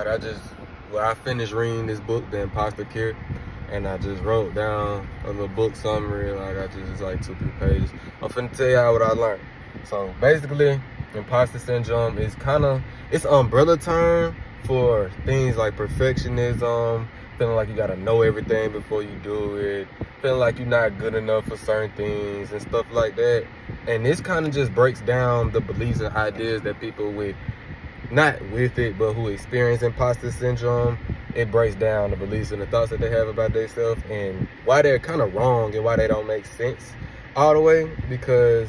I finished reading this book, The Imposter Cure, and I just wrote down a little book summary. It's like 2-3 pages. I'm finna tell y'all what I learned. So basically, imposter syndrome is it's an umbrella term for things like perfectionism, feeling like you gotta know everything before you do it, feeling like you're not good enough for certain things and stuff like that. And this kind of just breaks down the beliefs and ideas that people not with it, but who experience imposter syndrome. It breaks down the beliefs and the thoughts that they have about themselves and why they're kind of wrong and why they don't make sense all the way. Because,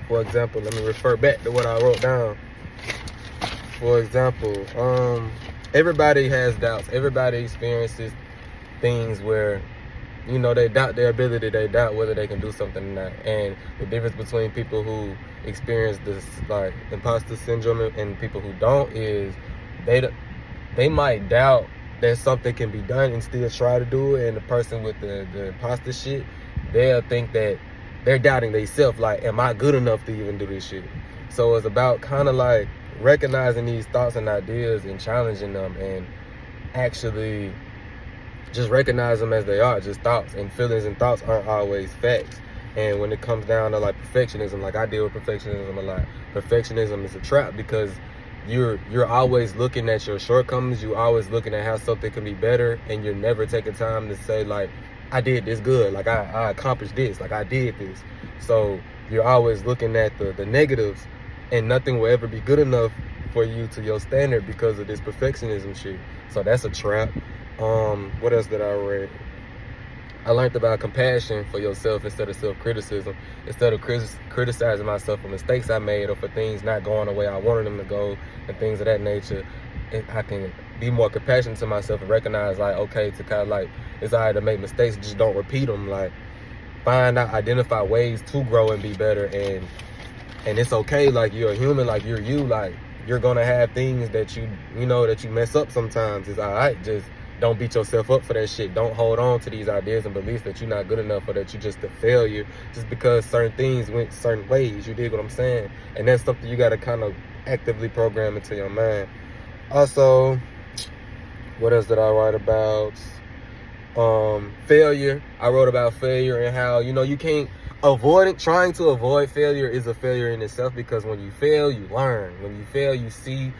for example, let me refer back to what I wrote down. For example, everybody has doubts. Everybody experiences things where they doubt their ability, they doubt whether they can do something or not. And the difference between people who experience this like imposter syndrome and people who don't is they might doubt that something can be done and still try to do it. And the person with the imposter shit, they'll think that they're doubting themselves, like, am I good enough to even do this shit? So it's about kind of like recognizing these thoughts and ideas and challenging them and actually just recognize them as they are, just thoughts. And feelings and thoughts aren't always facts. And when it comes down to like perfectionism, like I deal with perfectionism a lot. Perfectionism is a trap because you're always looking at your shortcomings. You're always looking at how something can be better, and you're never taking time to say like, I did this good, like I accomplished this, like I did this. So you're always looking at the negatives, and nothing will ever be good enough for you to your standard because of this perfectionism shit. So that's a trap. What else did I read? I learned about compassion for yourself instead of self-criticism. Instead of criticizing myself for mistakes I made or for things not going the way I wanted them to go and things of that nature, I can be more compassionate to myself and recognize like, okay, to kind of like, it's all right to make mistakes, just don't repeat them. Like, identify ways to grow and be better. And it's okay, like you're a human, like you're you, like you're gonna have things that you mess up sometimes. It's all right, just don't beat yourself up for that shit. Don't hold on to these ideas and beliefs that you're not good enough or that you're just a failure just because certain things went certain ways. You dig what I'm saying? And that's something you got to kind of actively program into your mind. Also, what else did I write about? Failure. I wrote about failure and how, you can't avoid it. Trying to avoid failure is a failure in itself, because when you fail, you learn. When you fail, you see.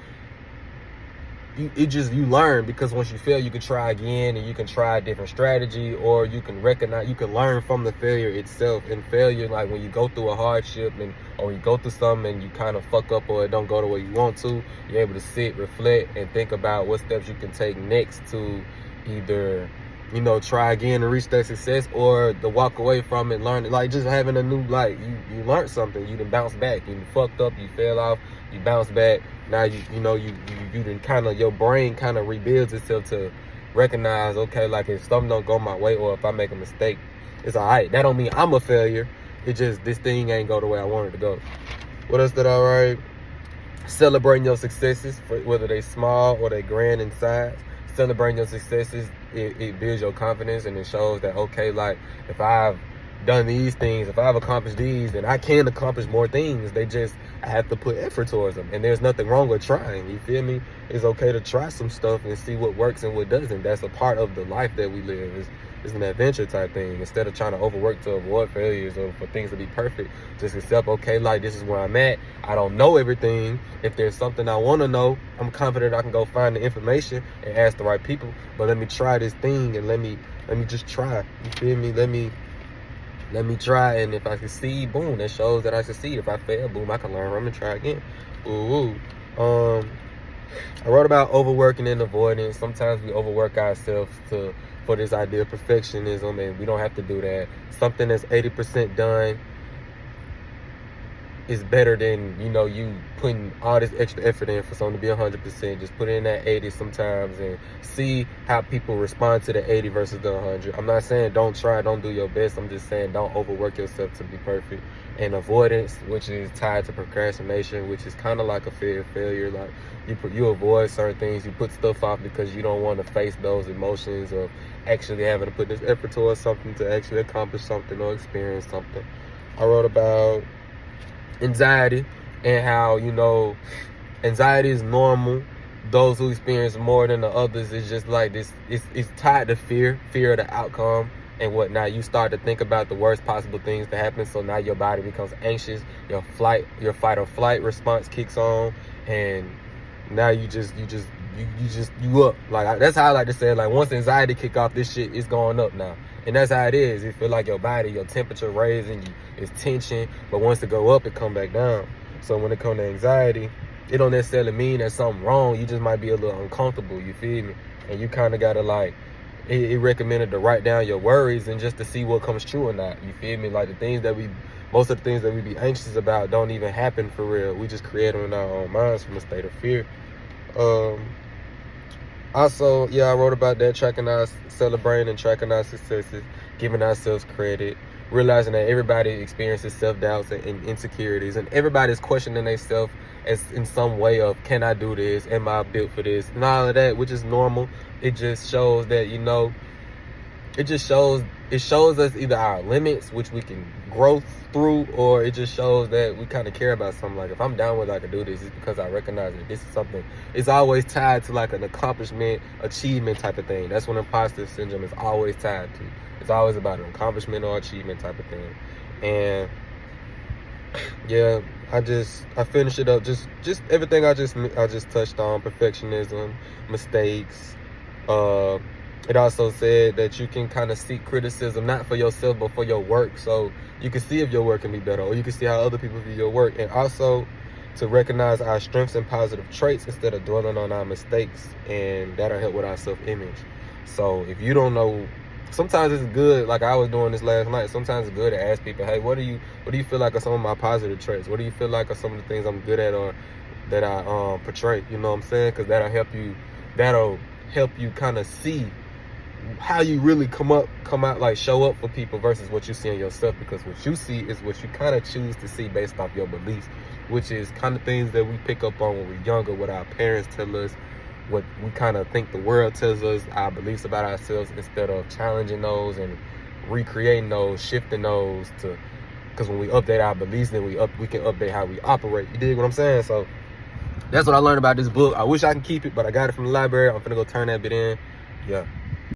You learn, because once you fail, you can try again and you can try a different strategy, or you can learn from the failure itself. And failure, like when you go through a hardship or you go through something and you kind of fuck up or it don't go the way you want to, you're able to sit, reflect, and think about what steps you can take next to either try again and reach that success, or to walk away from it, learn it. Like just having a new, like you learned something, you done bounce back, you fucked up, you fell off, you bounce back. Now you done kind of, your brain kind of rebuilds itself to recognize, okay, like if something don't go my way or if I make a mistake, it's all right. That don't mean I'm a failure. It just, this thing ain't go the way I wanted to go. What else did I write? Celebrating your successes, whether they small or they grand in size. Celebrating your successes, it builds your confidence, and it shows that, okay, like if I've done these things, if I've accomplished these, then I can accomplish more things. I have to put effort towards them. And there's nothing wrong with trying, you feel me? It's okay to try some stuff and see what works and what doesn't. That's a part of the life that we live. It's an adventure type thing. Instead of trying to overwork to avoid failures or for things to be perfect, just accept, okay, like this is where I'm at. I don't know everything. If there's something I want to know, I'm confident I can go find the information and ask the right people. But let me try this thing and let me just try. You feel me? Let me try, and if I succeed, boom, that shows that I succeed. If I fail, boom, I can learn from it and try again. I wrote about overworking and avoidance. Sometimes we overwork ourselves for this idea of perfectionism, and we don't have to do that. Something that's 80% done is better than, you putting all this extra effort in for something to be 100%. Just put in that 80 sometimes and see how people respond to the 80 versus the 100. I'm not saying don't try, don't do your best. I'm just saying don't overwork yourself to be perfect. And avoidance, which is tied to procrastination, which is kind of like a fear of failure. Like you avoid certain things, you put stuff off because you don't want to face those emotions of actually having to put this effort towards something to actually accomplish something or experience something. I wrote about anxiety and how, anxiety is normal, those who experience more than the others is just like this. It's tied to fear of the outcome and whatnot. You start to think about the worst possible things to happen, so now your body becomes anxious. Your fight or flight response kicks on, and now you up. Like, that's how I like to say it. Like, once anxiety kick off, this shit is going up now, and that's how it is. You feel like your body, your temperature raising, it's tension, but once it go up, it come back down. So when it comes to anxiety, it don't necessarily mean that something wrong. You just might be a little uncomfortable, you feel me? And you kind of got to, like, it recommended to write down your worries and just to see what comes true or not, you feel me? Like, most of the things that we be anxious about don't even happen for real. We just create them in our own minds from a state of fear. Also, yeah, I wrote about that, celebrating and tracking our successes, giving ourselves credit, realizing that everybody experiences self-doubts and insecurities, and everybody's questioning themselves as in some way of, can I do this? Am I built for this? And all of that, which is normal. It just shows that, it shows us either our limits, which we can grow through, or it just shows that we kind of care about something. Like, if I'm down with, I can do this, it's because I recognize that this is something. It's always tied to like an accomplishment, achievement type of thing. That's what imposter syndrome is always tied to. It's always about an accomplishment or achievement type of thing. And yeah, I finished it up. Just everything I just touched on: perfectionism, mistakes. It also said that you can kind of seek criticism, not for yourself, but for your work. So you can see if your work can be better, or you can see how other people view your work. And also to recognize our strengths and positive traits instead of dwelling on our mistakes. And that'll help with our self-image. So if you don't know, sometimes it's good, like I was doing this last night, sometimes it's good to ask people, hey, what do you feel like are some of my positive traits? What do you feel like are some of the things I'm good at or that I portray? You know what I'm saying? Because that'll help you kind of see how you really come out, like show up for people versus what you see in yourself. Because what you see is what you kind of choose to see based off your beliefs, which is kind of things that we pick up on when we're younger, what our parents tell us, what we kind of think the world tells us, our beliefs about ourselves, instead of challenging those and recreating those, shifting those to, because when we update our beliefs, then we can update how we operate. You dig what I'm saying? So that's what I learned about this book. I wish I can keep it, but I got it from the library. I'm finna go turn that bit in. Yeah.